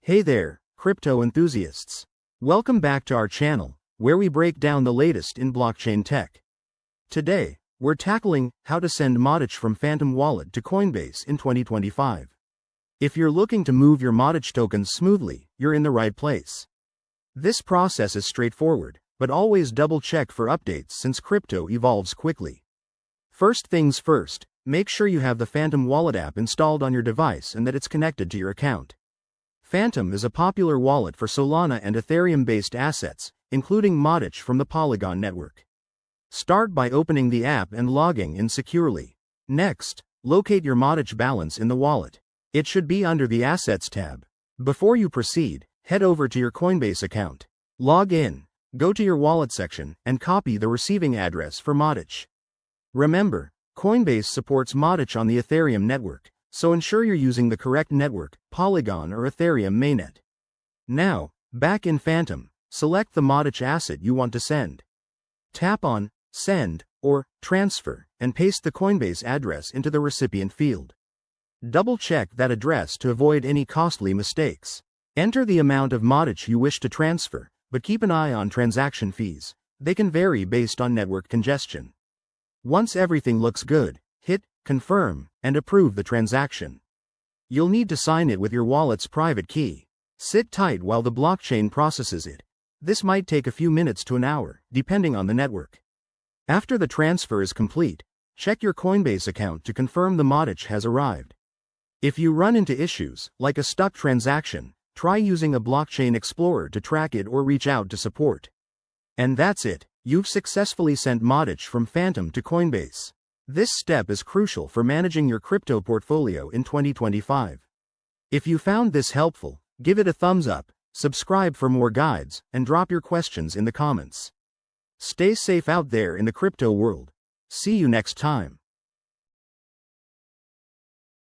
Hey there, crypto enthusiasts. Welcome back to our channel, where we break down the latest in blockchain tech. Today, we're tackling how to send MATIC from Phantom Wallet to Coinbase in 2025. If you're looking to move your MATIC tokens smoothly, you're in the right place. This process is straightforward, but always double-check for updates since crypto evolves quickly. First things first, make sure you have the Phantom Wallet app installed on your device and that it's connected to your account. Phantom is a popular wallet for Solana and Ethereum-based assets, including MATIC from the Polygon network. Start by opening the app and logging in securely. Next, locate your MATIC balance in the wallet. It should be under the Assets tab. Before you proceed, head over to your Coinbase account. Log in, go to your wallet section, and copy the receiving address for MATIC. Remember, Coinbase supports MATIC on the Ethereum network, so ensure you're using the correct network, Polygon or Ethereum mainnet. Now, back in Phantom, select the MATIC asset you want to send. Tap on Send or Transfer and paste the Coinbase address into the recipient field. Double-check that address to avoid any costly mistakes. Enter the amount of MATIC you wish to transfer, but keep an eye on transaction fees. They can vary based on network congestion. Once everything looks good, hit Confirm and approve the transaction. You'll need to sign it with your wallet's private key. Sit tight while the blockchain processes it. This might take a few minutes to an hour, depending on the network. After the transfer is complete, check your Coinbase account to confirm the MATIC has arrived. If you run into issues, like a stuck transaction, try using a blockchain explorer to track it or reach out to support. And that's it. You've successfully sent MATIC from Phantom to Coinbase. This step is crucial for managing your crypto portfolio in 2025. If you found this helpful, give it a thumbs up, subscribe for more guides, and drop your questions in the comments. Stay safe out there in the crypto world. See you next time.